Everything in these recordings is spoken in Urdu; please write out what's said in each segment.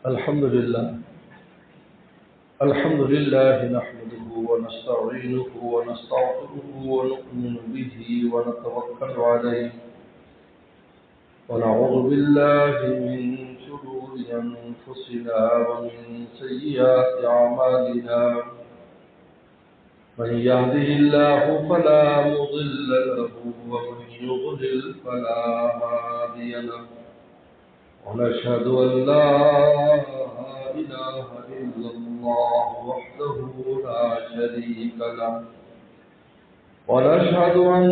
الحمد لله نحمده ونستعينه ونستغفره ونؤمن به ونتوكل عليه ونعوذ بالله من شرور أنفسنا ومن سيئات أعمالنا من يهده الله فلا مضل له ومن يضلل فلا هادي له ونشهد أن لا إله إلا الله وحده لا شريك له ونشهد أن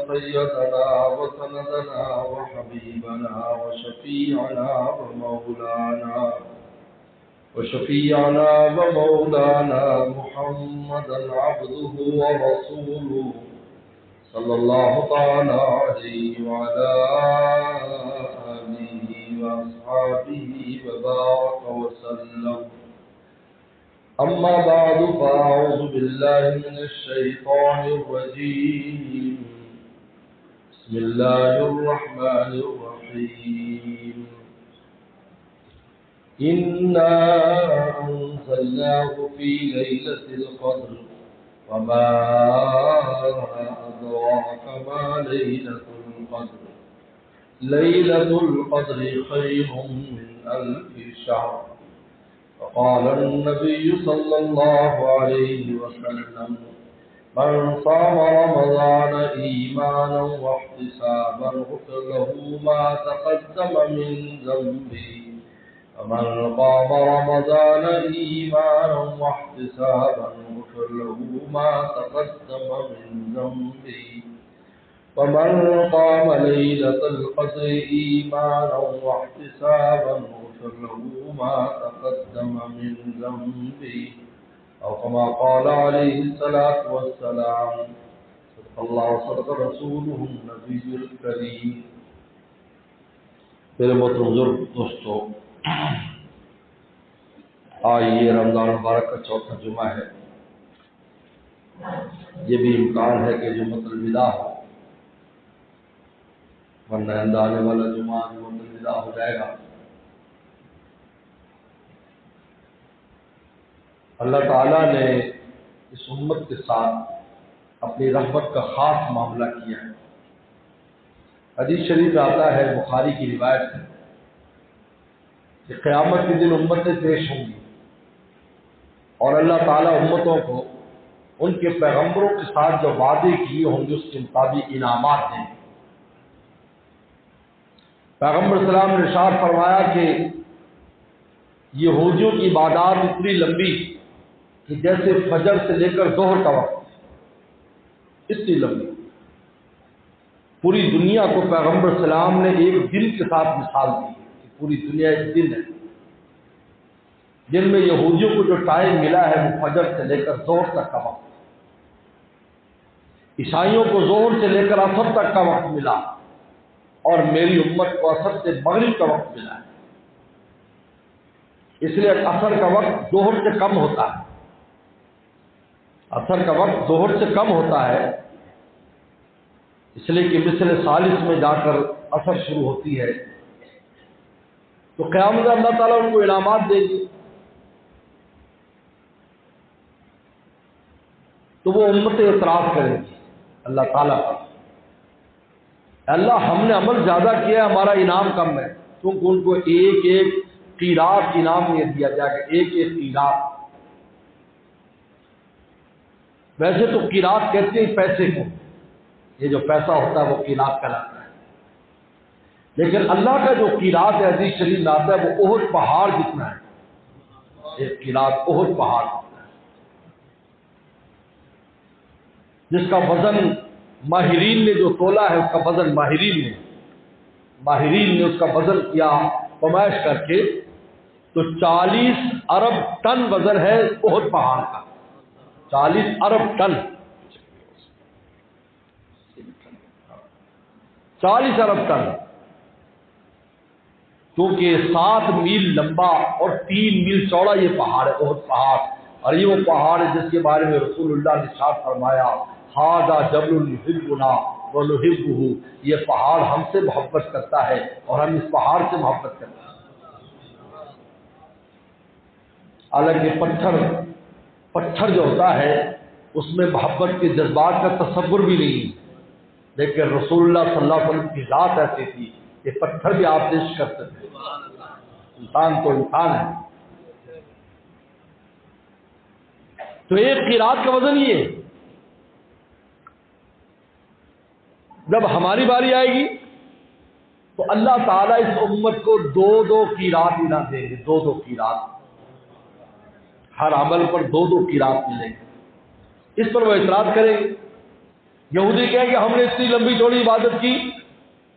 سيدنا وسندنا وحبيبنا وشفيعنا محمدا عبده ورسوله صلى الله تعالى عليه وعلى آله وأصحابه وبارك وسلم. أما بعد فأعوذ بالله من الشيطان الرجيم. بسم الله الرحمن الرحيم. إنا أنزلناه في ليلة القدر وما أدراك ما ليلة القدر. ليلة القدر خير من 1000 شهر. وقال النبي صلى الله عليه وسلم: من صام رمضان إيمانا واحتسابا غفر له ما تقدم من ذنبه ومن قام رمضان إيمانا واحتسابا غفر له ما تقدم من ذنبه ومن قام ليلة القدر إيمانا واحتسابا غفر له ما تقدم من ذنبه أو كما قال عليه الصلاة والسلام. صدق الله وصدق رسوله النبي الكريم. میرے محترم بزرگ دوستو، آج یہ رمضان مبارک کا چوتھا جمعہ ہے. یہ بھی امکان ہے کہ جمعۃ الوداع ہو، ورنہ آنے والا جمعہ جمعۃ الوداع ہو جائے گا. اللہ تعالیٰ نے اس امت کے ساتھ اپنی رحمت کا خاص معاملہ کیا ہے. حدیث شریف میں آتا ہے، بخاری کی روایت ہے، کہ قیامت کے دن امتیں پیش ہوں گی اور اللہ تعالیٰ امتوں کو ان کے پیغمبروں کے ساتھ جو وعدے کیے ہوں گے اس کے مطابق انعامات دیں گے. پیغمبر صلی اللہ علیہ وسلم نے ارشاد فرمایا کہ یہودیوں کی عبادات اتنی لمبی کہ جیسے فجر سے لے کر ظہر کا وقت، اتنی لمبی. پوری دنیا کو پیغمبر صلی اللہ علیہ وسلم نے ایک دن کے ساتھ مثال دی کہ پوری دنیا ایک دن ہے، جن میں یہودیوں کو جو ٹائم ملا ہے وہ فجر سے لے کر ظہر تک کا وقت، عیسائیوں کو ظہر سے لے کر عصر تک کا وقت ملا، اور میری امت کو عصر سے مغرب کا وقت ملا ہے. اس لیے عصر کا وقت ظہر سے کم ہوتا ہے، عصر کا وقت ظہر سے کم ہوتا ہے، اس لیے کہ مثل ثالث میں جا کر عصر شروع ہوتی ہے. تو قیامت میں اللہ تعالیٰ ان کو انعامات دے گی. تو وہ امتیں اعتراض کریں گی اللہ تعالیٰ پر، اللہ ہم نے عمل زیادہ کیا ہے، ہمارا انعام کم ہے. کیونکہ ان کو ایک ایک قیراط انعام یہ دیا جائے گا، ایک ایک قیراط. ویسے تو قیراط کہتے ہیں پیسے کو، یہ جو پیسہ ہوتا ہے وہ قیراط کہلاتا ہے، لیکن اللہ کا جو قیراط ہے حدیث شریف میں آتا ہے وہ احد پہاڑ جتنا ہے. ایک قیراط احد پہاڑ جتنا ہے، جس کا وزن ماہرین نے جو تولا ہے، اس کا وزن ماہرین نے اس کا وزن کیا پیمائش کر کے، تو 40 ارب ٹن وزن ہے احد پہاڑ کا. 40 ارب ٹن، 40 ارب ٹن، کیونکہ 7 میل لمبا اور 3 میل چوڑا یہ پہاڑ ہے احد پہاڑ. اور یہ وہ پہاڑ ہے جس کے بارے میں رسول اللہ نے ارشاد فرمایا: ھذا جبل یحبنا ونحبہ، یہ پہاڑ ہم سے محبت کرتا ہے اور ہم اس پہاڑ سے محبت کرتے ہیں. حالانکہ پتھر جو ہوتا ہے اس میں محبت کے جذبات کا تصور بھی نہیں، لیکن رسول اللہ صلی اللہ علیہ وسلم کی ذات ایسی تھی کہ پتھر بھی آتش کرتے تھے۔ انسان تو انسان ہے۔ تو ایک قرات کا وزن یہ ہے۔ جب ہماری باری آئے گی تو اللہ تعالیٰ اس امت کو دو قرات انعام دیں گے، دو قرات، ہر عمل پر دو قرات ملیں گے۔ اس پر وہ اعتراض کریں گے۔ یہودی کہیں کہ ہم نے اتنی لمبی چوڑی عبادت کی،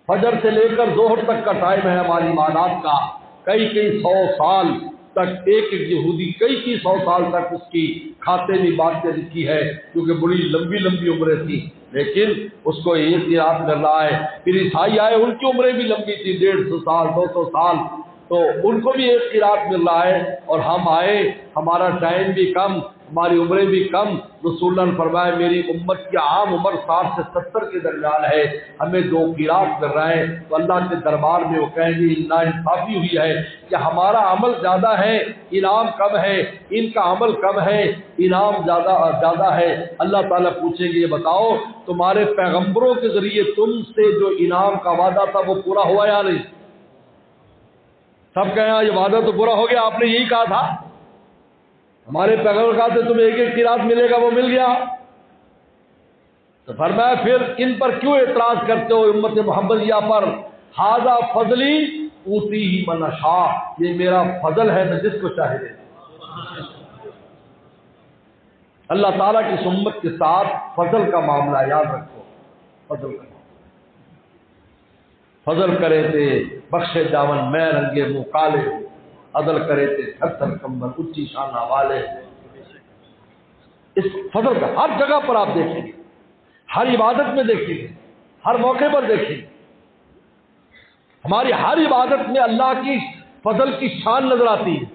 فجر سے لے کر ظہر تک کا ٹائم ہے ہماری عبادات کا، کئی 100 سال تک ایک یہودی کئی 100 سال تک اس کی کھاتے میں باتیں لکھی ہے، کیونکہ بڑی لمبی عمریں تھیں، لیکن اس کو ایک قرات مل رہا ہے۔ پھر عیسائی آئے، ان کی عمریں بھی لمبی تھی، 150 سال 200 سال، تو ان کو بھی ایک قرات مل رہا ہے، اور ہم آئے، ہمارا ٹائم بھی کم، ہماری عمریں بھی کم۔ رسول اللہ نے فرمایا میری امت کی عام عمر 60 سے 70 کے درمیان ہے، ہمیں 2 قرات مل رہے ہیں۔ تو اللہ کے دربار میں وہ کہیں گے ناانصافی ہوئی ہے کہ ہمارا عمل زیادہ ہے، انعام کم ہے، ان کا عمل کم ہے، انعام زیادہ ہے۔ اللہ تعالیٰ پوچھیں گے یہ بتاؤ تمہارے پیغمبروں کے ذریعے تم سے جو انعام کا وعدہ تھا وہ پورا ہوا یا نہیں؟ سب کہیں یہ وعدہ تو پورا ہو گیا، آپ نے یہی کہا تھا، ہمارے پیغمبر کہا تھے تمہیں ایک قرات ملے گا، وہ مل گیا۔ تو فرمایا پھر ان پر کیوں اعتراض کرتے ہو امت محمدیہ پر؟ ھذا فضلی اوتیہ من اشاء، یہ میرا فضل ہے، میں جس کو چاہے دے۔ اللہ تعالیٰ کی امت کے ساتھ فضل کا معاملہ یاد رکھو، فضل کا فضل کرے تھے بخشے جاون میں رنگے منہ کالے، عدل کرے تھے تھر کمبل اچھی شانہ والے۔ اس فضل کا ہر جگہ پر آپ دیکھیں گے، ہر عبادت میں دیکھیں گے، ہر موقع پر دیکھیں گے، ہماری ہر عبادت میں اللہ کی فضل کی شان نظر آتی ہے۔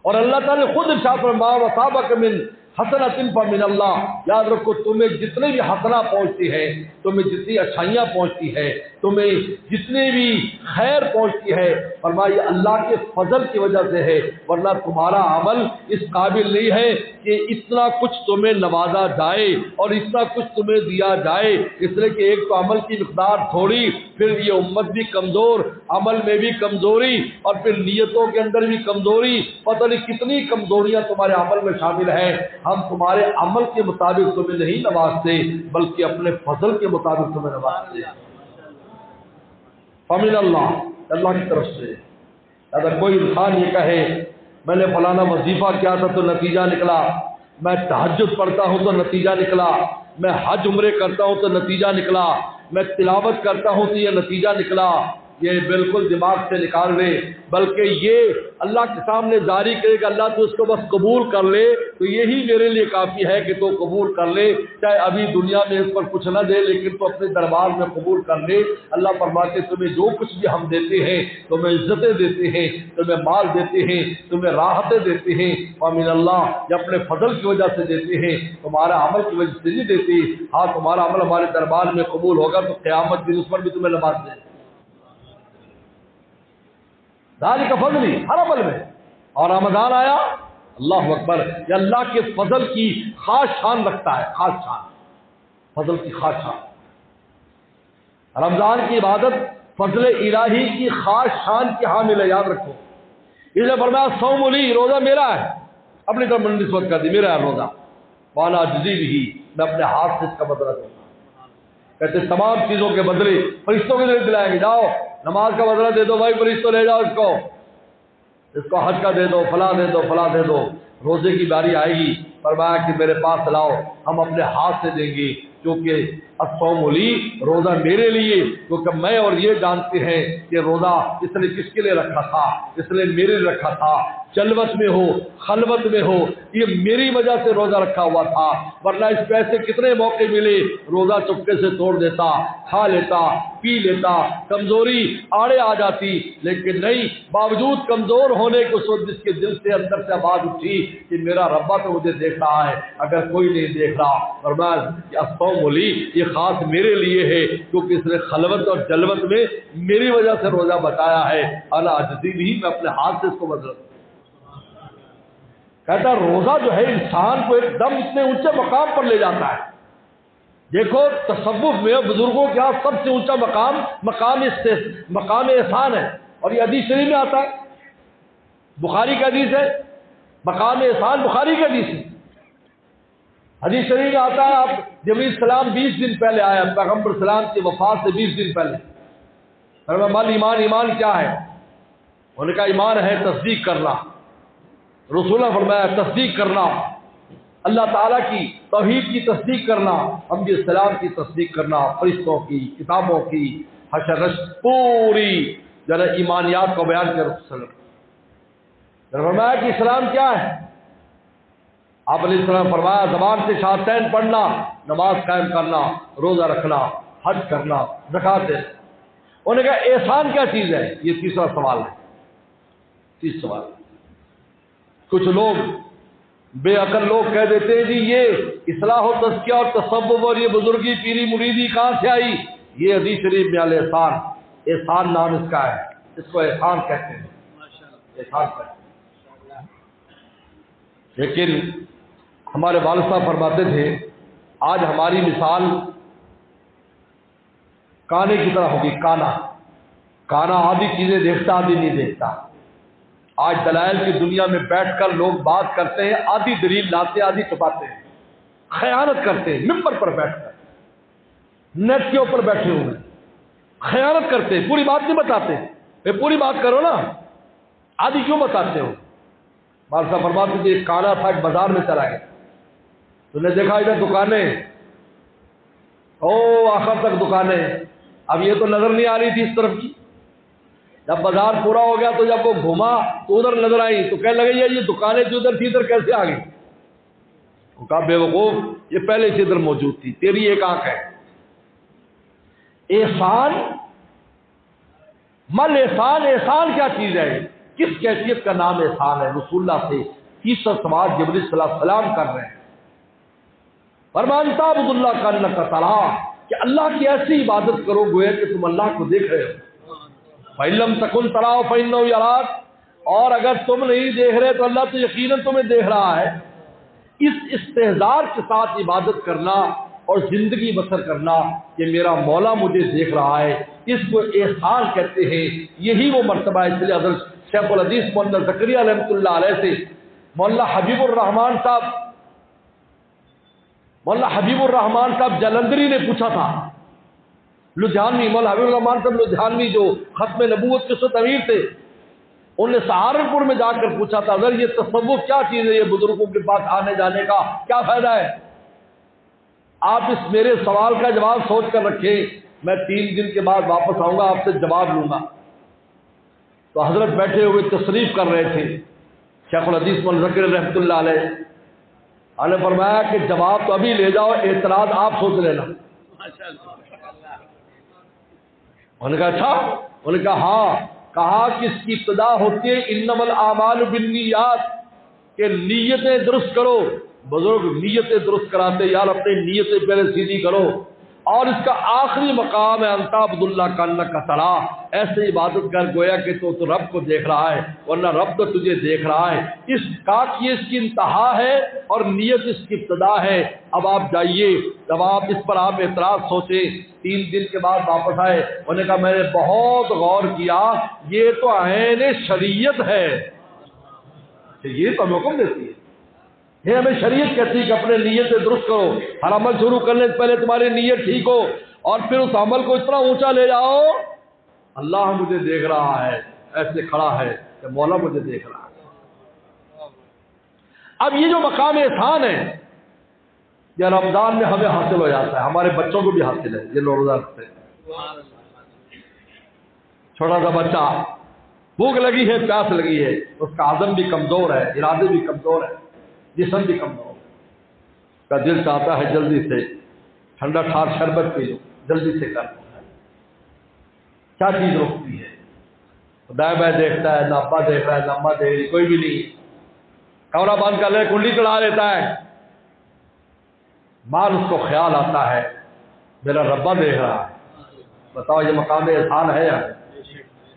اور اللہ تعالیٰ نے خود ارشاد فرمایا وَأَصَابَكَ مِنْ حسنۃ فمن اللہ، یاد رکھو تمہیں جتنے بھی حسنہ پہنچتی ہے، تمہیں جتنی اچھائیاں پہنچتی ہے، تمہیں جتنی بھی خیر پہنچتی ہے، فرمایا اللہ کے فضل کی وجہ سے ہے، ورنہ تمہارا عمل اس قابل نہیں ہے کہ اتنا کچھ تمہیں نوازا جائے اور اتنا کچھ تمہیں دیا جائے۔ اس لیے کہ ایک تو عمل کی مقدار تھوڑی، پھر یہ امت بھی کمزور، عمل میں بھی کمزوری، اور پھر نیتوں کے اندر بھی کمزوری، پتہ نہیں کتنی کمزوریاں تمہارے عمل میں شامل ہیں۔ ہم تمہارے عمل کے مطابق تمہیں نہیں نوازتے، بلکہ اپنے فضل کے مطابق تمہیں نوازتے ہیں۔ فمن اللہ کی طرف سے۔ اگر کوئی انسان یہ کہے میں نے فلانا وظیفہ کیا تھا تو نتیجہ نکلا، میں تہجد پڑھتا ہوں تو نتیجہ نکلا، میں حج عمرے کرتا ہوں تو نتیجہ نکلا، میں تلاوت کرتا ہوں تو یہ نتیجہ نکلا، یہ بالکل دماغ سے نکال لے، بلکہ یہ اللہ کے سامنے جاری کرے کہ اللہ تو اس کو بس قبول کر لے تو یہی میرے لیے کافی ہے کہ تو قبول کر لے، چاہے ابھی دنیا میں اس پر کچھ نہ دے لیکن تو اپنے دربار میں قبول کر لے۔ اللہ فرماتے تمہیں جو کچھ بھی ہم دیتے ہیں، تمہیں عزتیں دیتے ہیں، تمہیں مال دیتے ہیں، تمہیں راحتیں دیتے ہیں، ومن اللہ، یہ اپنے فضل کی وجہ سے دیتے ہیں، تمہارا عمل کی وجہ سے نہیں دیتے۔ ہاں تمہارا عمل ہمارے دربار میں قبول ہوگا تو قیامت دن اس پر بھی تمہیں نماز دیں۔ ذالک فضلی، ہر عمل میں۔ اور رمضان آیا، اللہ اکبر، یہ اللہ کے فضل کی خاص شان رکھتا ہے، خاص شان، فضل کی خاص شان۔ رمضان کی عبادت فضل الہی کی خاص شان کی حامل ہے، یاد رکھو۔ اس نے فرمایا صوم لی، روزہ میرا ہے، اپنی طرف نسبت کر دی، میرا ہے روزہ، وانا اجزی بھی، میں اپنے ہاتھ سے اس کا بدلہ دوں گا۔ کہتے تمام چیزوں کے بدلے فرشتوں کے ذریعے دلائیں گے، جاؤ نماز کا بدلہ دے دو بھائی، فرشتوں لے جاؤ اس کو حج کا دے دو، فلاں دے دو، فلاں دے دو۔ روزے کی باری آئے گی، فرمایا کہ میرے پاس لاؤ، ہم اپنے ہاتھ سے دیں گے، کیونکہ الصوم لی، روزہ میرے لیے، کیونکہ میں اور یہ جانتے ہیں کہ روزہ اس نے کس کے لیے رکھا تھا، اس نے میرے لیے رکھا تھا، جلوت میں ہو خلوت میں ہو، یہ میری وجہ سے روزہ رکھا ہوا تھا، ورنہ اس پیسے کتنے موقع ملے روزہ چپکے سے توڑ دیتا، کھا لیتا، پی لیتا، کمزوری آڑے آ جاتی، لیکن نہیں، باوجود کمزور ہونے کو سوچ جس کے دل سے اندر سے آواز اٹھی کہ میرا ربا تو مجھے دیکھ رہا ہے اگر کوئی نہیں دیکھ رہا، فرمایا الصوم لی، یہ خاص میرے لیے ہے کیونکہ اس نے خلوت اور جلوت میں میری وجہ سے روزہ بتایا ہے، انا اجزی بھی، میں اپنے ہاتھ سے اس کو بدل۔ کہتا ہے روزہ جو ہے انسان کو ایک دم اتنے اونچے مقام پر لے جاتا ہے. دیکھو تصوف میں بزرگوں کے سب سے اونچا مقام احسان ہے. اور یہ حدیث شریف میں آتا ہے, بخاری کا حدیث ہے, مقام احسان بخاری کا حدیث ہے. حدیث شریف میں آتا ہے آپ جبریل السلام 20 دن پہلے آیا, پیغمبر السلام کی وفات سے 20 دن پہلے. مال ایمان, ایمان کیا ہے؟ انہوں نے کہا ایمان ہے تصدیق کرنا. رسول نے فرمایا تصدیق کرنا, اللہ تعالیٰ کی توحید کی تصدیق کرنا, انبیاء السلام کی تصدیق کرنا, فرشتوں کی, کتابوں کی, حشر نشر پوری ذرا ایمانیات کو بیان کر. فرمایا کہ اسلام کیا ہے؟ آپ علیہ السلام فرمایا زبان سے شہادتین پڑھنا, نماز قائم کرنا, روزہ رکھنا, حج کرنا, زکات دینا. انہوں نے کہا احسان کیا چیز ہے؟ یہ تیسرا سوال ہے. تیسرا سوال, کچھ لوگ بے عقل لوگ کہہ دیتے ہیں جی یہ اصلاح و تزکیہ اور تصوف اور یہ بزرگی پیری مریدی کہاں سے آئی؟ یہ حدیث شریف میں احسان, احسان نام اس کا ہے, اس کو احسان کہتے ہیں, احسان کہتے ہیں. لیکن ہمارے والد صاحب فرماتے تھے آج ہماری مثال کانے کی طرح ہوگی. کانا آدھی چیزیں دیکھتا, آدھی نہیں دیکھتا. آج دلائل کی دنیا میں بیٹھ کر لوگ بات کرتے ہیں, آدھی دلیل لاتے, آدھی چھپاتے ہیں, خیانت کرتے ہیں. ممبر پر بیٹھ کر, نیٹ کے اوپر بیٹھے ہوئے خیانت کرتے ہیں, پوری بات نہیں بتاتے. پوری بات کرو نا, آدھی کیوں بتاتے ہو؟ والد صاحب فرماتے تھے ایک کانا تھا, ایک بازار میں چلا گیا, تو نے دیکھا ادھر دکانیں, آخر تک دکانیں. اب یہ تو نظر نہیں آ رہی تھی اس طرف کی. جب بازار پورا ہو گیا تو جب وہ گھوما تو ادھر نظر آئی, تو کہنے لگے یہ دکانیں جو ادھر تھی ادھر کیسے آ گئی؟ وہ کہا بے وقوف, یہ پہلے سے ادھر موجود تھی, تیری ایک آنکھ ہے. احسان مل احسان, احسان کیا چیز ہے؟ کس کیفیت کا نام احسان ہے؟ رسول اللہ سے تیسرا سوال جبریل صلی اللہ علیہ وسلم کر رہے ہیں. فرمان تعبد اللہ کا انک تراہ, کہ اللہ کی ایسی عبادت کرو گویا کہ تم اللہ کو دیکھ رہے ہو. فَإِن لَّمْ تَكُن تَرَاهُ فَإِنَّهُ يَرَاكَ, اور اگر تم نہیں دیکھ رہے تو اللہ تو یقیناً تمہیں دیکھ رہا ہے. اس استحضار کے ساتھ عبادت کرنا اور زندگی بسر کرنا کہ میرا مولا مجھے دیکھ رہا ہے, اس کو احسان کہتے ہیں. یہی وہ مرتبہ ہے. اس لیے حضرت شیخ الحدیث مولانا زکریا رحمۃ اللہ علیہ سے مولانا حبیب الرحمان صاحب جلندری نے پوچھا تھا, لدھیانوی, مولانا حبیب الرحمان صاحب لدھیانوی جو ختم نبوت کے سو امیر تھے, انہوں نے سہارنپور میں جا کر پوچھا تھا اگر یہ تصوف کیا چیز ہے, یہ بزرگوں کے پاس آنے جانے کا کیا فائدہ ہے؟ آپ اس میرے سوال کا جواب سوچ کر رکھیں, میں 3 دن کے بعد واپس آؤں گا, آپ سے جواب لوں گا. تو حضرت بیٹھے ہوئے تشریف کر رہے تھے, شیخ الحدیث مولانا زکریا رحمۃ اللہ علیہ نے فرمایا کہ جواب تو ابھی لے جاؤ, اعتراض آپ سوچ لینا. انہوں نے کہا اچھا؟ انہوں نے کہا ہاں. کہا کہ اس کی ابتدا ہوتی ہے انما الاعمال بالنیات, کہ نیتیں درست کرو. بزرگ نیتیں درست کراتے, یار اپنی نیتیں پہلے سیدھی کرو. اور اس کا آخری مقام ہے انت عبد اللہ کا انک تراہ, ایسے عبادت کر گویا کہ تو رب کو دیکھ رہا ہے, ورنہ رب تو تجھے دیکھ رہا ہے. اس کا یہ اس کی انتہا ہے اور نیت اس کی ابتدا ہے. اب آپ جائیے, جب آپ اس پر آپ اعتراض سوچیں. 3 دن کے بعد واپس آئے, انہوں نے کہا میں نے بہت غور کیا, یہ تو عین شریعت ہے. یہ تو ہمیں حکم دیتی ہے, یہ ہمیں شریعت کہتی ہے کہ اپنے نیتیں درست کرو. ہر عمل شروع کرنے سے پہلے تمہاری نیت ٹھیک ہو, اور پھر اس عمل کو اتنا اونچا لے جاؤ, اللہ مجھے دیکھ رہا ہے, ایسے کھڑا ہے کہ مولا مجھے دیکھ رہا ہے. اب یہ جو مقام احسان ہے یہ رمضان میں ہمیں حاصل ہو جاتا ہے, ہمارے بچوں کو بھی حاصل ہے. یہ روزہ رکھتے ہیں, چھوٹا سا بچہ, بھوک لگی ہے, پیاس لگی ہے, اس کا عزم بھی کمزور ہے, ارادے بھی کمزور ہے, جسم بھی کمزور ہے, کا دل چاہتا ہے جلدی سے ٹھنڈا ٹھار شربت پی لو, جلدی سے کر. کیا چیز روکتی ہے؟ دائیں بائیں دیکھتا ہے, نہ ابا دیکھ رہا ہے, نہ اماں دیکھ رہی, کوئی بھی نہیں. کمرہ بند کر لے, کنڈی چڑھا لیتا ہے. مال اس کو خیال آتا ہے میرا ربا دیکھ رہا ہے. بتاؤ یہ مقام احسان ہے یا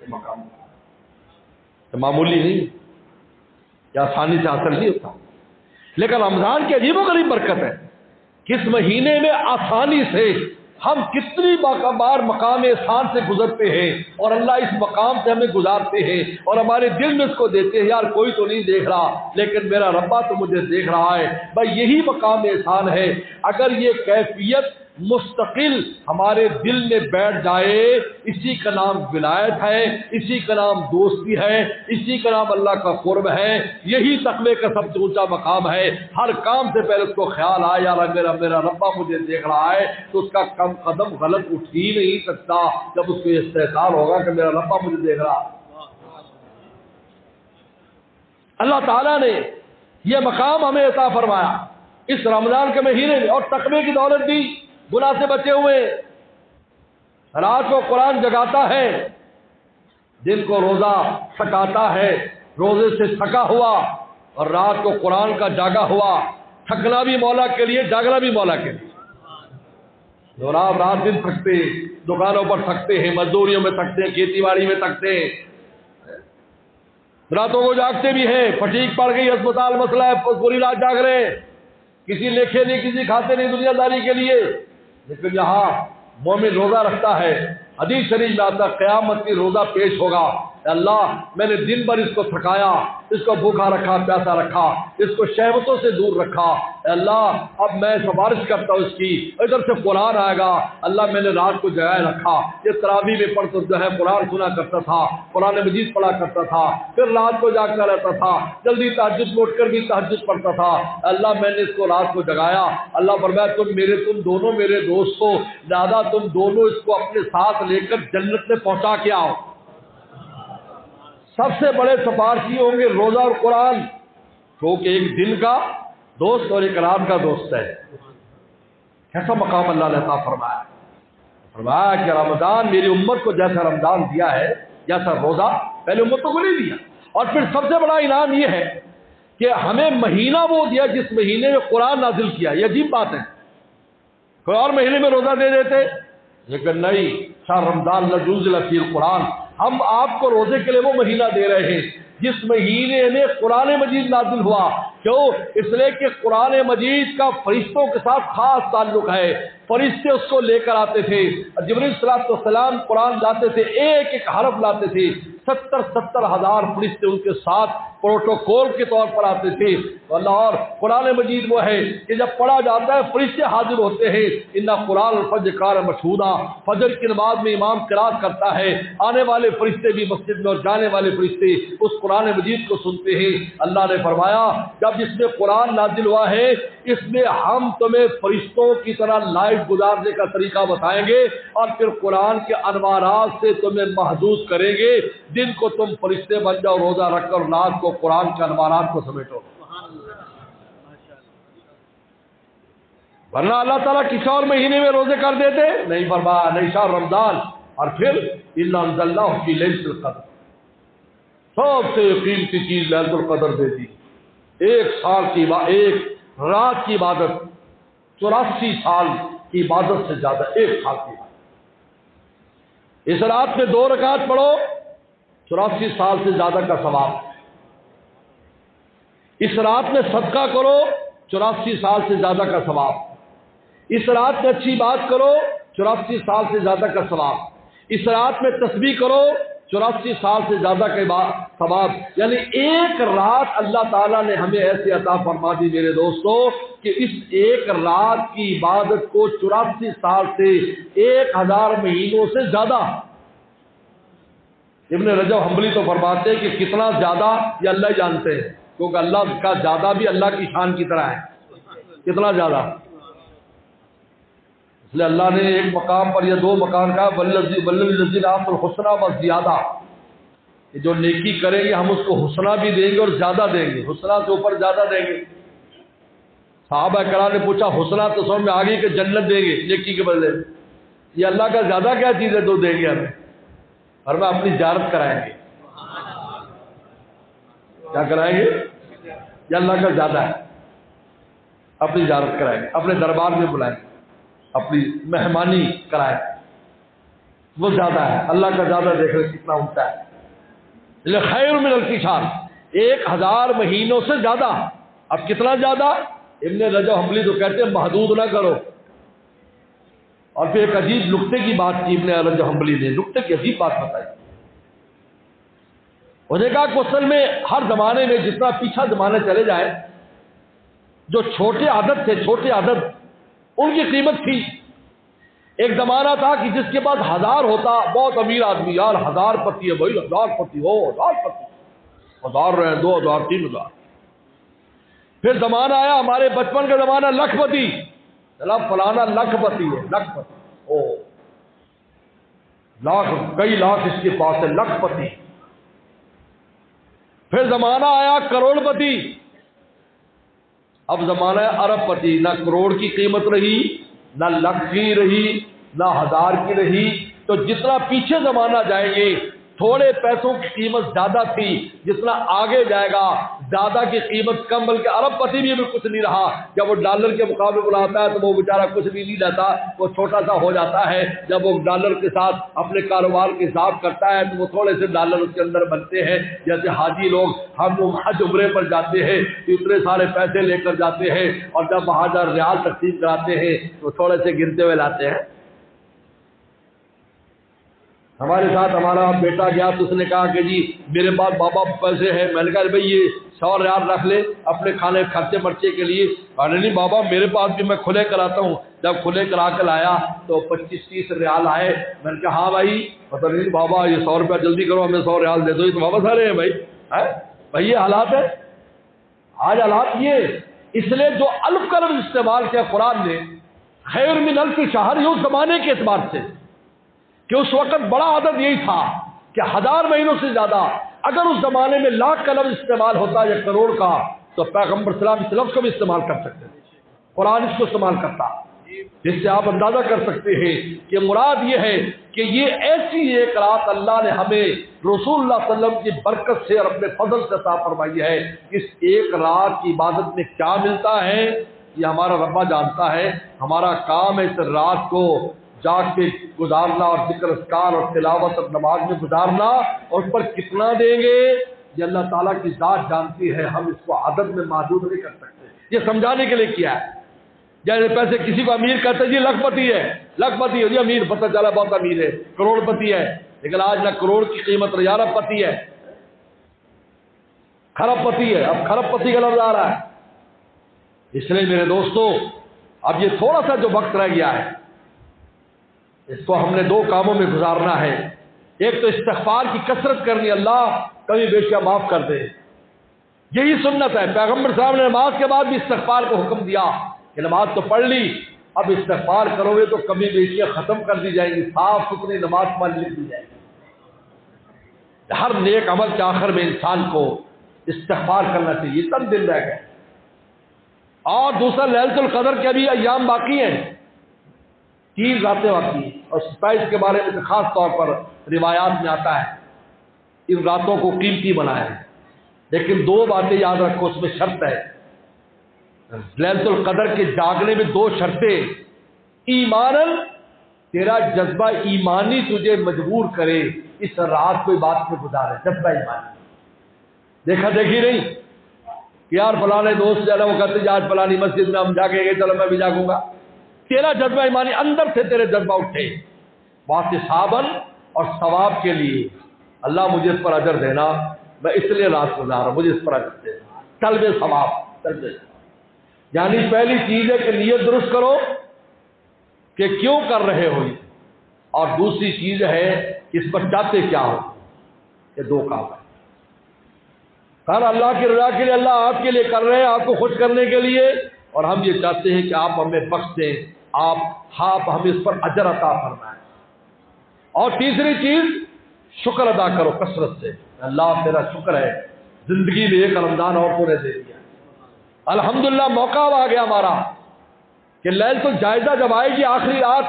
مقام معمولی نہیں؟ یہ آسانی سے حاصل نہیں ہوتا. لیکن رمضان کی عجیب و غریب برکت ہے کہ اس مہینے میں آسانی سے ہم کتنی بار مقام احسان سے گزرتے ہیں اور اللہ اس مقام سے ہمیں گزارتے ہیں اور ہمارے دل میں اس کو دیتے ہیں، یار کوئی تو نہیں دیکھ رہا لیکن میرا ربا تو مجھے دیکھ رہا ہے. بھائی یہی مقام احسان ہے. اگر یہ کیفیت مستقل ہمارے دل میں بیٹھ جائے، اسی کا نام ولایت ہے، اسی کا نام دوستی ہے، اسی کا نام اللہ کا قرب ہے. یہی تقوی کا سب سے اونچا مقام ہے. ہر کام سے پہلے اس کو خیال آیا یار میرا ربا مجھے دیکھ رہا ہے، تو اس کا کم قدم غلط اٹھ ہی نہیں سکتا جب اس کو یہ استحصال ہوگا کہ میرا ربا مجھے دیکھ رہا. اللہ تعالیٰ نے یہ مقام ہمیں عطا فرمایا اس رمضان کے مہینے میں، اور تقوی کی دولت دی. گناہ سے بچے ہوئے، رات کو قرآن جگاتا ہے، دن کو روزہ تھکاتا ہے، روزے سے تھکا ہوا اور رات کو قرآن کا جاگا ہوا. تھکنا بھی مولا کے لیے، جاگنا بھی مولا کے لیے. جو رات دن تھکتے ہیں، دکانوں پر تھکتے ہیں، مزدوریوں میں تھکتے ہیں، کھیتی باڑی میں تھکتے ہیں، راتوں کو جاگتے بھی ہیں. فٹیک پڑ گئی، اسپتال مسئلہ ہے، پوری رات جاگ رہے ہیں، کسی لیکھے نہیں، کسی کھاتے نہیں دنیا داری کے لیے. لیکن یہاں مومن روزہ رکھتا ہے. حدیث شریف میں آتا ہے قیامت کی روزہ پیش ہوگا. اللہ میں نے دن بھر اس کو تھکایا، اس کو بھوکا رکھا، پیاسا رکھا، اس کو شہوتوں سے دور رکھا. اللہ اب میں سفارش کرتا ہوں اس کی. ادھر سے قرآن آئے گا، اللہ میں نے رات کو جگائے رکھا، اس تراویح میں پڑھ جو ہے قرآن سنا کرتا تھا، قرآن مجید پڑھا کرتا تھا، پھر رات کو جاگتا رہتا تھا، جلدی تہجد میں اٹھ کر بھی تہجد پڑھتا تھا. اللہ میں نے اس کو رات کو جگایا. اللہ فرمایا تم دونوں میرے دوست ہو، زیادہ تم دونوں اس کو اپنے ساتھ لے کر جنت میں پہنچا کے آؤ. سب سے بڑے سفارشی ہوں گے روزہ اور قرآن، کیونکہ ایک دن کا دوست اور ایک رات کا دوست ہے. کیسا مقام اللہ نے عطا فرمایا. فرمایا کہ رمضان میری امت کو جیسا رمضان دیا ہے، جیسا روزہ پہلے امتوں کو نہیں دیا. اور پھر سب سے بڑا انعام یہ ہے کہ ہمیں مہینہ وہ دیا جس مہینے میں قرآن نازل کیا. یہ عجیب بات ہے، کوئی اور مہینے میں روزہ دے دیتے، لیکن نہیں. شہر رمضان الذی انزل فیہ القرآن، ہم آپ کو روزے کے لیے وہ مہینہ دے رہے ہیں جس مہینے میں قرآن مجید نازل ہوا. کیوں؟ اس لیے کہ قرآن مجید کا فرشتوں کے ساتھ خاص تعلق ہے. فرشتے اس کو لے کر آتے تھے، جبریل صلی اللہ علیہ وسلم قرآن لاتے تھے، ایک ایک حرف لاتے تھے. 70,000 فرشتے ان کے ساتھ پروٹوکول کے طور پر آتے تھے. اللہ، اور قرآن مجید وہ ہے کہ جب پڑھا جاتا ہے فرشتے حاضر ہوتے ہیں. اِنَّ قرآن الفجر کان مشہودا، فجر کی نماز میں امام قرات کرتا ہے، آنے والے فرشتے بھی مسجد میں اور جانے والے فرشتے اس قرآن مجید کو سنتے ہیں. اللہ نے فرمایا جب اس میں قرآن نازل ہوا ہے، اس میں ہم تمہیں فرشتوں کی طرح لائف گزارنے کا طریقہ بتائیں گے اور پھر قرآن کے انوارات سے تمہیں محظوظ کریں گے. دن کو تم فرشتے بن جاؤ روزہ رکھ کر، رات کو قرآن کے انوارات کو سمیٹو. ورنہ اللہ تعالیٰ کسی اور مہینے میں روزے کر دیتے نہیں. فرمایا نہیں، شہر رمضان. اور پھر اِنَّا أَنزَلْنَاهُ فِي لَيْلَةِ الْقَدْرِ، سب سے قیمتی چیز لیلۃ القدر دے دی. ایک رات کی عبادت 84 سال کی عبادت سے زیادہ. ایک سال کی عبادت. اس رات میں 2 رکعت پڑھو، 84 سال سے زیادہ کا ثواب. اس رات میں صدقہ کرو، 84 سال سے زیادہ کا ثواب. اس رات میں اچھی بات کرو، 84 سال سے زیادہ کا ثواب. اس رات میں تسبیح کرو، 84 سال سے زیادہ کا ثواب. یعنی ایک رات اللہ تعالیٰ نے ہمیں ایسے عطا فرما دی میرے دوستو کہ اس ایک رات کی عبادت کو 84 سال سے 1000 مہینوں سے زیادہ. ابن رجب حنبلی تو فرماتے ہیں کہ کتنا زیادہ یہ اللہ جانتے ہیں، کیونکہ اللہ کا زیادہ بھی اللہ کی شان کی طرح ہے. کتنا زیادہ؟ اس لیے اللہ نے ایک مقام پر یا 2 مقام کہا وَلِلَّذِينَ أَحْسَنُوا الْحُسْنَىٰ وَزِيَادَةٌ، کہ جو نیکی کریں گے ہم اس کو حسنہ بھی دیں گے اور زیادہ دیں گے. حسنہ سے اوپر زیادہ دیں گے. صحابہ کرام نے پوچھا حسنہ تو سمجھ میں آگے کہ جنت دیں گے نیکی کے بدلے، یہ اللہ کا زیادہ کیا چیز ہے 2 دیں گے ہمیں؟ اور میں اپنی زیارت کرائیں گے. کیا کرائیں گے؟ یہ اللہ کا زیادہ ہے. اپنی زیارت کرائیں گے، اپنے دربار میں بلائیں گے، اپنی مہمانی کرائیں. وہ زیادہ ہے. اللہ کا زیادہ دیکھ رہے کتنا اونچا ہے. خیر من القشار، 1000 مہینوں سے زیادہ. اب کتنا زیادہ؟ ابن رجب حنبلی تو کہتے ہیں محدود نہ کرو. اور پھر ایک عجیب نقطے کی بات کی ابن رجب حنبلی نے، نقطے کی عجیب بات بتائی. انہوں نے کہا کہ اصل میں ہر زمانے میں جتنا پیچھا زمانے چلے جائیں، جو چھوٹے عدد تھے، چھوٹے عدد، ان کی قیمت تھی. ایک زمانہ تھا کہ جس کے پاس 1000 ہوتا، بہت امیر آدمی، یار 1000 پتی ہے بھائی، 1000 پتی ہو، 1000 پتی، 1000 رہے، 2000، 3000. پھر زمانہ آیا ہمارے بچپن کا زمانہ، لکھ پتی، جناب فلانا لکھ پتی ہے، لکھ پتی، او لاکھ، کئی لاکھ اس کے پاس ہے، لکھ پتی. پھر زمانہ آیا کروڑ پتی. اب زمانہ ہے ارب پتی. نہ کروڑ کی قیمت رہی، نہ لاکھ کی رہی، نہ 1000 کی رہی. تو جتنا پیچھے زمانہ جائیں گے تھوڑے پیسوں کی قیمت زیادہ تھی، جتنا آگے جائے گا زیادہ کی قیمت کم، بلکہ ارب پتی بھی کچھ نہیں رہا. جب وہ ڈالر کے مقابلے بلاتا ہے تو وہ بیچارہ کچھ بھی نہیں لیتا، وہ چھوٹا سا ہو جاتا ہے. جب وہ ڈالر کے ساتھ اپنے کاروبار کے حساب کرتا ہے تو وہ تھوڑے سے ڈالر اس کے اندر بنتے ہیں. جیسے حاجی لوگ ہم حج عمرے پر جاتے ہیں تو اتنے سارے پیسے لے کر جاتے ہیں، اور جب وہاں جا ریال تقسیم کراتے ہیں تو تھوڑے سے گنتے ہوئے لاتے ہیں. ہمارے ساتھ ہمارا بیٹا گیا تو اس نے کہا کہ جی میرے پاس بابا پیسے ہیں. میں نے کہا بھائی یہ 100 ریال رکھ لے اپنے کھانے خرچے مرچے کے لیے. نہیں بابا میرے پاس بھی میں کھلے کراتا ہوں. جب کھلے کرا کے لایا تو 25-30 ریال آئے. میں نے کہا ہاں بھائی. پتہ نہیں بابا یہ 100 روپیہ جلدی کرو، ہمیں 100 ریال دے دو. یہ تو واپس آ رہے ہیں بھائی. بھائی یہ حالات ہے آج، حالات یہ. اس لیے جو الف کا لفظ استعمال کیا قرآن نے، خیر من الف شہر، یہ اس زمانے کے اعتبار سے کہ اس وقت بڑا عدد یہی تھا کہ 1000 مہینوں سے زیادہ. اگر اس زمانے میں لاکھ کا لفظ استعمال ہوتا یا کروڑ کا تو پیغمبر صلی اللہ علیہ وسلم اس لفظ کو بھی استعمال کر سکتے تھے. قرآن اس کو استعمال کرتا، جس سے آپ اندازہ کر سکتے ہیں کہ مراد یہ ہے کہ یہ ایسی ایک رات اللہ نے ہمیں رسول اللہ صلی اللہ علیہ وسلم کی برکت سے اور اپنے فضل سے عطا فرمائی ہے. اس ایک رات کی عبادت میں کیا ملتا ہے یہ ہمارا رب جانتا ہے. ہمارا کام ہے اس رات کو جاگ کے گزارنا اور ذکر اذکار اور تلاوت اور نماز میں گزارنا، اور اس پر کتنا دیں گے یہ اللہ تعالیٰ کی ذات جانتی ہے. ہم اس کو عدد میں محدود نہیں کر سکتے. یہ سمجھانے کے لیے کیا ہے. جیسے پیسے کسی کو امیر کہتے ہیں جی لکھ پتی ہے، لکھ پتی ہے جی امیر، پتہ چلا بہت امیر ہے، کروڑ پتی ہے. لیکن آج نہ کروڑ کی قیمت رہی، ارب پتی ہے، کھرب پتی ہے. اب کھرب پتی کا لفظ آ رہا ہے. اس لیے میرے دوستو اب یہ تھوڑا سا جو وقت رہ گیا ہے اس کو ہم نے 2 کاموں میں گزارنا ہے. ایک تو استغفار کی کثرت کرنی، اللہ کبھی بیشیا معاف کر دے. یہی سنت ہے. پیغمبر صاحب نے نماز کے بعد بھی استغفار کو حکم دیا کہ نماز تو پڑھ لی، اب استغفار کرو گے تو کبھی بیشیاں ختم کر دی جائیں گی، صاف ستھری نماز پڑھ لکھ دی جائے گی. ہر نیک عمل کے آخر میں انسان کو استغفار کرنا چاہیے. تب دن رہ گئے. اور دوسرا لیلۃ القدر کے بھی ایام باقی ہیں، 3 راتیں باقی ہیں، اور 27 کے بارے میں خاص طور پر روایات میں آتا ہے ان راتوں کو قیمتی بنایا ہے. لیکن 2 باتیں یاد رکھو، اس میں شرط ہے. لیلۃ القدر کے جاگنے میں 2 شرطیں. ایماناً، تیرا جذبہ ایمانی تجھے مجبور کرے اس رات کو بات میں گزارے. جذبہ ایمانی، دیکھا دیکھی نہیں کہ یار فلانے دوست جو ہے وہ کہتے ہیں آج فلانی مسجد میں ہم جاگیں گے، چلو میں بھی جاگوں گا. تیرا جذبہ ایمانی اندر سے تیرے جذبہ اٹھے واحتساباً، اور ثواب کے لیے، اللہ مجھے اس پر اجر دینا، میں اس لیے رات گزار رہا ہوں، مجھے اس پر اجر دینا، طلب ثواب، طلب ثواب. یعنی پہلی چیز ہے کہ نیت درست کرو کہ کیوں کر رہے ہو، اور دوسری چیز ہے کہ اس پر چاہتے کیا ہو. یہ 2 کام ہے. کہا اللہ کی رضا کے لیے، اللہ آپ کے لیے کر رہے ہیں، آپ کو خوش کرنے کے لیے، اور ہم یہ چاہتے ہیں کہ آپ ہمیں بخش دیں، آپ ہمیں اس پر اجر عطا فرمائیں. اور تیسری چیز شکر ادا کرو کثرت سے. اللہ تیرا شکر ہے زندگی میں ایک رمضان اور تو نے دے دیا. الحمدللہ موقع آ گیا ہمارا کہ لیلۃ الجائزہ جب آئے گی، آخری رات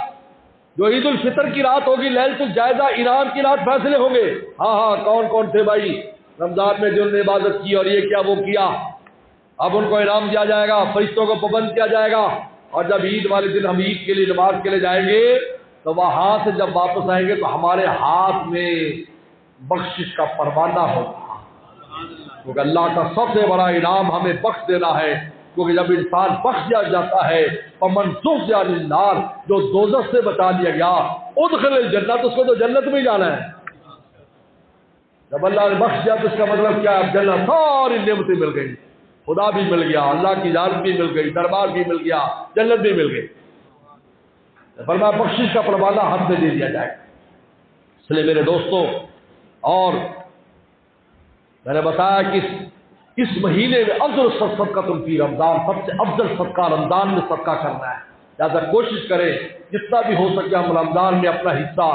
جو عید الفطر کی رات ہوگی، لیلۃ الجائزہ انعام کی رات، فیصلے ہوں گے. ہاں کون کون تھے بھائی رمضان میں جنہوں نے عبادت کی اور یہ کیا وہ کیا. اب ان کو انعام دیا جائے گا، فرشتوں کو پابند کیا جائے گا. اور جب عید والے دن ہم عید کے لیے نماز کے لیے جائیں گے تو وہاں سے جب واپس آئیں گے تو ہمارے ہاتھ میں بخشش کا پروانہ ہوگا. کیونکہ اللہ کا سب سے بڑا انعام ہمیں بخش دینا ہے، کیونکہ جب انسان بخش دیا جاتا ہے فمن زحزح عن النار، جو دوزخ سے بچا لیا گیا، ادخل الجنت، اس کو تو جنت میں ہی جانا ہے۔ جب اللہ نے بخش دیا تو اس کا مطلب کیا ہے؟ اب جنت ساری نعمتیں مل گئی، خدا بھی مل گیا، اللہ کی اجازت بھی مل گئی، دربار بھی مل گیا، جنت بھی مل گئی۔ فرمایا بخشش کا پروانہ ہاتھ میں دے دیا جائے۔ اس لیے میرے دوستوں، اور میں نے بتایا کہ اس مہینے میں افضل صدقہ تم فی رمضان، سب سے افضل صدقہ رمضان میں صدقہ کرنا ہے۔ لہٰذا کوشش کریں جتنا بھی ہو سکے ہم رمضان میں اپنا حصہ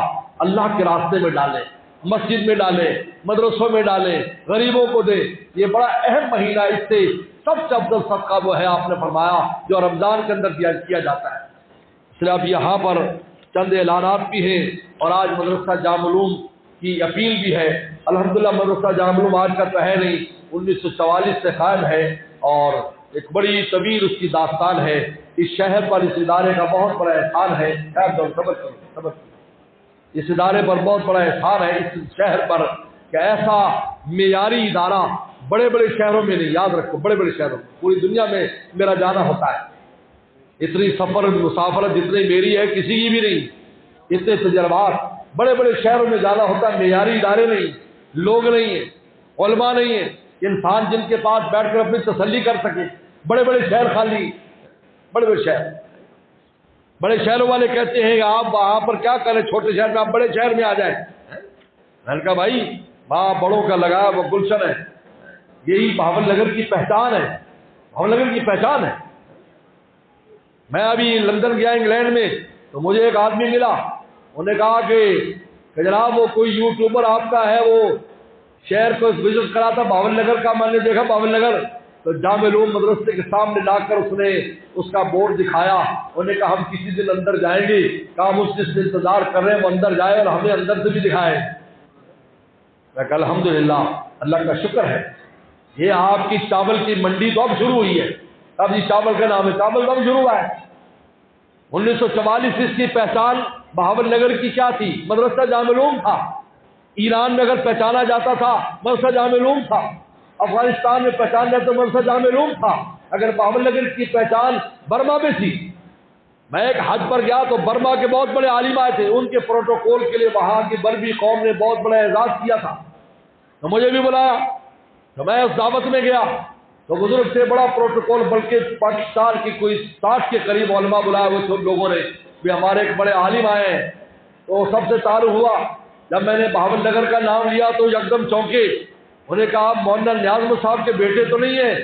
اللہ کے راستے میں ڈالیں، مسجد میں ڈالیں، مدرسوں میں ڈالیں، غریبوں کو دیں۔ یہ بڑا اہم مہینہ، اس سے سب سے افضل صدقہ وہ ہے، آپ نے فرمایا، جو رمضان کے اندر کیا جاتا ہے۔ اس لیے اب یہاں پر چند اعلانات بھی ہیں، اور آج مدرسہ جامع العلوم کی اپیل بھی ہے۔ الحمدللہ مدرسہ جامع العلوم آج کا تو ہے نہیں، 1944 سے قائم ہے، اور ایک بڑی طویل اس کی داستان ہے۔ اس شہر پر اس ادارے کا بہت بڑا احسان ہے۔ اس ادارے پر بہت بڑا احسان ہے، اس شہر پر، کہ ایسا معیاری ادارہ بڑے بڑے شہروں میں نہیں، یاد رکھو، بڑے بڑے شہروں میں، پوری دنیا میں میرا جانا ہوتا ہے، اتنی سفر مسافرت جتنی میری ہے کسی کی بھی نہیں، اتنے تجربات، بڑے بڑے شہروں میں جانا ہوتا ہے، معیاری ادارے نہیں، لوگ نہیں ہیں، علماء نہیں ہیں، انسان جن کے پاس بیٹھ کر اپنی تسلی کر سکے۔ بڑے بڑے شہر خالی، بڑے بڑے شہر، بڑے شہروں والے کہتے ہیں کہ آپ وہاں پر کیا کریں، چھوٹے شہر میں، آپ بڑے شہر میں آ جائیں۔ میں نے کہا بھائی وہاں بڑوں کا لگایا وہ گلشن ہے، یہی بہاول نگر کی پہچان ہے، بہاول نگر کی پہچان ہے۔ میں ابھی لندن گیا انگلینڈ میں، تو مجھے ایک آدمی ملا، انہوں نے کہا کہ جناب وہ کوئی یوٹیوبر آپ کا ہے، وہ شہر کو وزٹ کرا تھا بہاول نگر کا، میں نے دیکھا بہاول نگر، تو جامع العلوم مدرسے کے سامنے لا کر اس نے اس کا بورڈ دکھایا، انہوں نے کہا ہم کسی دن اندر جائیں گے، کہا ہم اس جس سے انتظار کر رہے ہیں وہ اندر جائے اور ہمیں اندر سے بھی دکھائے۔ میں کہا الحمدللہ، اللہ کا شکر ہے، یہ آپ کی چاول کی منڈی تو اب شروع ہوئی ہے، اب یہ چاول کا نام ہے، چاول اب شروع ہوا ہے۔ 1944 اس کی پہچان بہاول نگر کی کیا تھی؟ مدرسہ جامع العلوم تھا۔ ایران میں اگر پہچانا جاتا تھا مدرسہ جامع العلوم تھا، افغانستان میں پہچانا جاتا تو مدرسہ جامع العلوم تھا، اگر بہاول نگر کی پہچان برما میں تھی۔ میں ایک حج پر گیا تو برما کے بہت بڑے عالم آئے تھے، ان کے پروٹوکول کے لیے وہاں کی برمی قوم نے بہت بڑا اعزاز کیا تھا، تو مجھے بھی بلایا، تو میں اس دعوت میں گیا، تو بزرگ سے بڑا پروٹوکول، بلکہ پاکستان کی کوئی 60 کے قریب علماء بلائے ہوئے تھے لوگوں نے، بھی ہمارے ایک بڑے عالم آئے ہیں، تو سب سے تعارف ہوا۔ جب میں نے بہاول نگر کا نام لیا تو یکدم چونکے، انہوں نے کہا آپ مولانا نیاز احمد صاحب کے بیٹے تو نہیں ہیں؟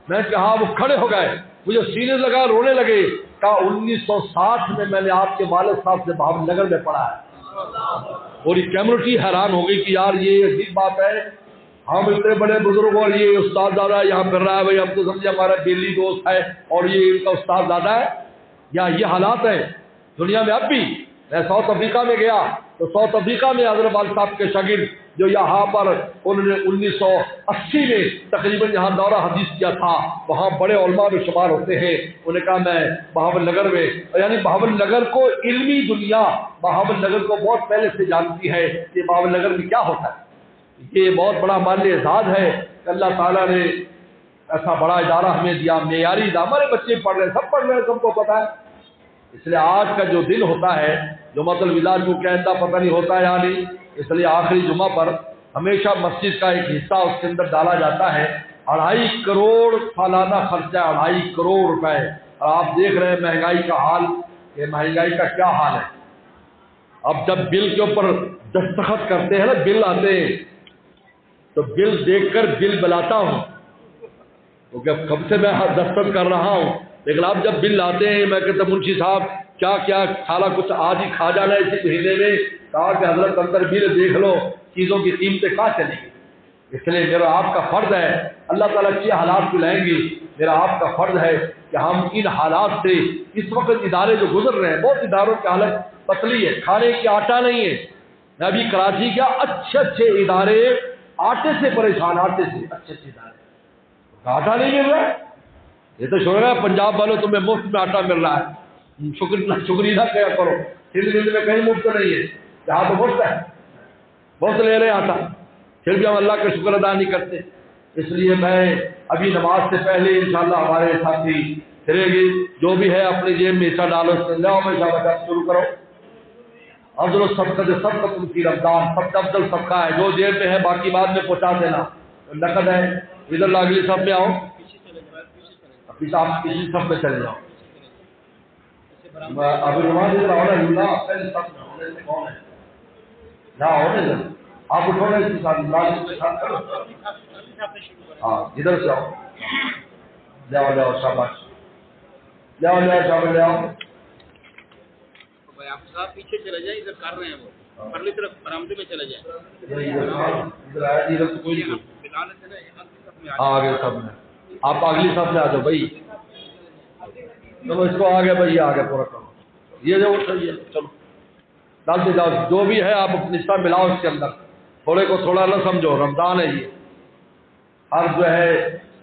میں نے کہا وہ کھڑے ہو گئے، مجھے سینے لگا، رونے لگے، کہا 1960 میں میں نے آپ کے والد صاحب سے بہاول نگر میں پڑھا ہے۔ پوری کمیونٹی حیران ہو گئی کہ یار یہ عجیب بات ہے، ہم اتنے بڑے بزرگ اور یہ استاد دادا یہاں پھر رہا ہے، بھائی ہم تو سمجھے ہمارا بیلی دوست ہے اور یہ ان کا استاد دادا ہے، یا یہ حالات ہیں دنیا میں اب بھی۔ میں ساؤتھ افریقہ میں گیا تو ساؤتھ افریقہ میں حضرت وال صاحب کے شاگرد جو یہاں پر انہوں نے 1980 میں تقریباً یہاں دورہ حدیث کیا تھا، وہاں بڑے علماء میں شمار ہوتے ہیں، انہوں نے کہا میں بہاول نگر میں، یعنی بہاول نگر کو علمی دنیا بہاول نگر کو بہت پہلے سے جانتی ہے کہ بہاول نگر میں کیا ہوتا ہے۔ یہ بہت بڑا ہمارے لیے اعزاز ہے کہ اللہ تعالیٰ نے ایسا بڑا ادارہ ہمیں دیا، معیاری ادارہ، ہمارے بچے پڑھ رہے ہیں، سب پڑھ رہے ہیں، سب کو پتہ ہے۔ اس لیے آج کا جو دن ہوتا ہے، جو مطلب ادارہ جو کہتا پتہ نہیں ہوتا ہے یا نہیں، اس لیے آخری جمعہ پر ہمیشہ مسجد کا ایک حصہ اس کے اندر ڈالا جاتا ہے۔ 2.5 کروڑ سالانہ خرچہ، 2.5 کروڑ روپے، اور آپ دیکھ رہے ہیں مہنگائی کا حال، یہ مہنگائی کا کیا حال ہے۔ اب جب بل کے اوپر دستخط کرتے ہیں نا، بل آتے ہیں، تو بل دیکھ کر بل بلاتا ہوں، کیونکہ کب سے میں دستخط کر رہا ہوں، لیکن اب جب بل آتے ہیں میں کہتا ہوں منشی صاحب کیا کیا سالہ کچھ آج ہی کھا جانا ہے اسی مہینے میں، کہا کہ حضرت اندر بل دیکھ لو، چیزوں کی قیمتیں کہاں چلیں گی۔ اس لیے میرا آپ کا فرض ہے، اللہ تعالیٰ کی حالات کو لائیں گے، میرا آپ کا فرض ہے کہ ہم ان حالات سے، اس وقت ادارے جو گزر رہے ہیں، بہت اداروں کی حالت پتلی ہے، کھانے کی آٹا نہیں ہے۔ میں ابھی کراچی گیا، اچھے اچھے ادارے آٹے سے پریشان، آٹے سے اچھے اچھے ادارے، آٹا نہیں مل رہا ہے۔ یہ تو شکر ہے پنجاب والوں تمہیں مفت میں آٹا مل رہا ہے، شکریہ کیا کرو، سندھ میں کہیں مفت نہیں ہے، یہاں تو مفت ہے، مفت لے رہے آٹا، پھر بھی ہم اللہ کا شکر ادا نہیں کرتے۔ اس لیے میں ابھی نماز سے پہلے انشاءاللہ ہمارے ساتھی پھرے گی، جو بھی ہے اپنی جیب میں حصہ ڈالو، جاؤ میں شروع کرو۔ افضل الصدقہ سب کا تم کی رمضان سب سے افضل صدقہ ہے، جو جیب میں ہے باقی بعد میں پہنچا دینا، نقد ہے۔ ادھر لاگلی سب میں آؤ، پیچھے آپ کسی سب میں چلے جاؤ۔ ابھی رمان ادھر ہونا لولا پہلے سب میں ہونے سے کون ہے نہ ہونے سے آپ اٹھونے کے ساتھ کرو۔ ہاں ادھر سے آؤ، جاؤ جاؤ شاباش، جاؤ جاؤ شاباش جاؤ۔ آپ صاحب پیچھے چلے جائیں، ادھر کر رہے ہیں وہ پرلی طرف برآمدے میں چلے جائیں۔ ادھر آیا ادھر تو کوئی نہیں، آگے سب میں آپ اگلی سب میں آ جاؤ بھائی، چلو اس کو آگے بھائی آگے پورا کرو، یہ جو صحیح ہے، چلو ڈالتے جاؤ، جو بھی ہے آپ اپنی حصہ ملاؤ اس کے اندر، تھوڑے کو تھوڑا نہ سمجھو، رمضان ہے یہ، ہر جو ہے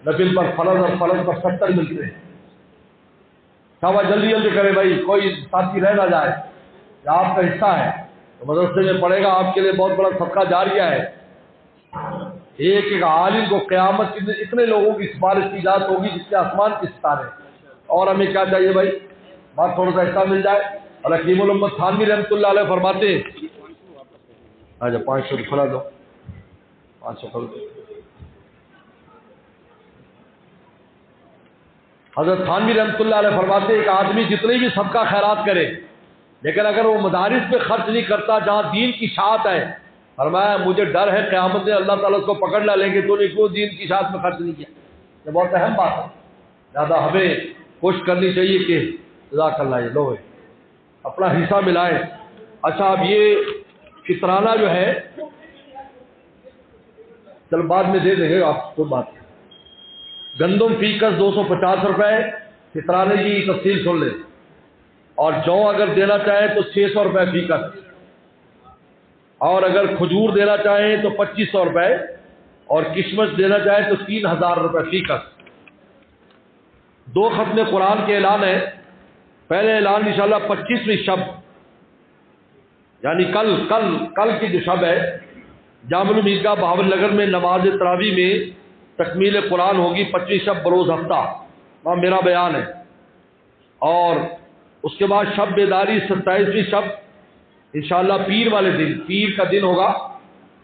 نفل پر فرض اور فرض پر 70 ملتے ہیں۔ شاباش جلدی جلدی کرے بھائی، کوئی ساتھی رہ نہ جائے، یہ آپ کا حصہ ہے تو مدرسے میں پڑے گا، آپ کے لیے بہت بڑا صدقہ جاریہ ہے۔ ایک ایک عالم کو قیامت کے دن اتنے لوگوں کی سفارش کی جات ہوگی جس کے آسمان کے ستارے، اور ہمیں کیا چاہیے بھائی، بات تھوڑا سا حصہ مل جائے۔ اور حکیم الامت تھانوی رحمۃ اللہ علیہ فرماتے ہیں، آجا 500 کھلا دو، 500 کھلا دو۔ حضرت تھانوی رحمۃ اللہ علیہ فرماتے ہیں، ایک آدمی جتنی بھی صدقہ خیرات کرے لیکن اگر وہ مدارس پہ خرچ نہیں کرتا جہاں دین کی اشاعت ہے، فرمایا مجھے ڈر ہے قیامت میں اللہ تعالیٰ اس کو پکڑ نہ لیں گے تو نے کیوں دین کی اشاعت میں خرچ نہیں کیا۔ یہ بہت اہم بات ہے، زیادہ ہمیں کوشش کرنی چاہیے کہ جزاک اللہ یہ لو اپنا حصہ ملائیں۔ اچھا اب یہ فطرانہ جو ہے چل بعد میں دے دیں گے آپ کو، بات گندم فی کس 250 روپے، فطرانے کی تفصیل سن لیں، اور جو اگر دینا چاہیں تو 600 روپے فی کس، اور اگر کھجور دینا چاہیں تو 2500 روپے، اور کشمش دینا چاہیں تو 3000 روپے فی کس۔ 2 ختم قرآن کے اعلان ہے، پہلے اعلان انشاءاللہ 25ویں شب یعنی کل کی جو شب ہے، جامع العیدگاہ بہاول نگر میں نماز تراویح میں تکمیل قرآن ہوگی 25 شب بروز ہفتہ، وہاں میرا بیان ہے۔ اور اس کے بعد شب بیداری 27ویں شب انشاءاللہ پیر والے دن، پیر کا دن ہوگا،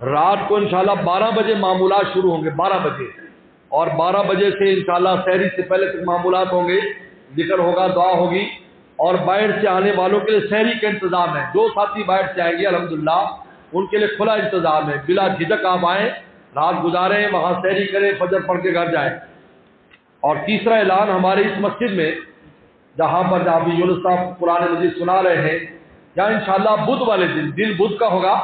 رات کو انشاءاللہ 12 بجے معمولات شروع ہوں گے، 12 بجے، اور 12 بجے سے انشاءاللہ سحری سے پہلے تک معمولات ہوں گے، ذکر ہوگا، دعا ہوگی، اور باہر سے آنے والوں کے لیے سحری کا انتظام ہے۔ جو ساتھی باہر سے آئیں گے الحمدللہ ان کے لیے کھلا انتظام ہے، بلا جھجک آپ آئیں، رات گزاریں، وہاں سحری کریں، فجر پڑھ کے گھر جائیں۔ اور تیسرا اعلان ہمارے اس مسجد میں جہاں پر جہاں یونس صاحب قرآن مجید سنا رہے ہیں، یا انشاءاللہ بدھ والے دن بدھ کا ہوگا،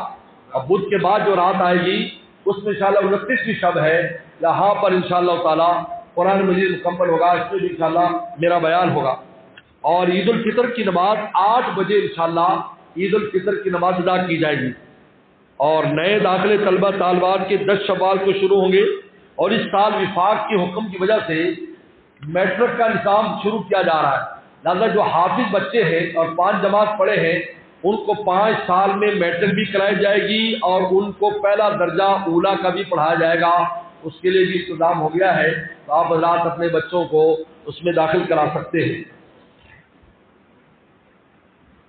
اور بدھ کے بعد جو رات آئے گی اس میں انشاءاللہ 29ویں شب ہے، یہاں پر انشاءاللہ تعالی قرآن مجید مکمل ہوگا، اس میں بھی انشاءاللہ میرا بیان ہوگا۔ اور عید الفطر کی نماز 8 بجے انشاءاللہ عید الفطر کی نماز ادا کی جائے گی، اور نئے داخلے طلبہ طالبات کے 10 شوال کو شروع ہوں گے، اور اس سال وفاق کے حکم کی وجہ سے میٹرک کا نظام شروع کیا جا رہا ہے، لہذا جو حافظ بچے ہیں اور 5 جماعت پڑھے ہیں ان کو 5 سال میں میٹرک بھی کرائی جائے گی، اور ان کو پہلا درجہ اولا کا بھی پڑھایا جائے گا، اس کے لیے بھی انتظام ہو گیا ہے، تو آپ حضرات اپنے بچوں کو اس میں داخل کرا سکتے ہیں۔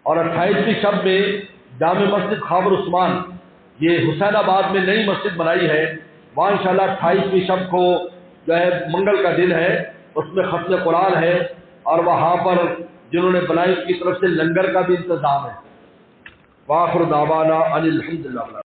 اور 28ویں شب میں جامع مسجد خاور عثمان، یہ حسین آباد میں نئی مسجد بنائی ہے، وہاں انشاءاللہ 28ویں شب کو جو ہے منگل کا دن ہے، اس میں ختم قرآن ہے، اور وہاں پر جنہوں نے بنائی اس کی طرف سے لنگر کا بھی انتظام ہے۔ وآخر دعوانا ان الحمدللہ۔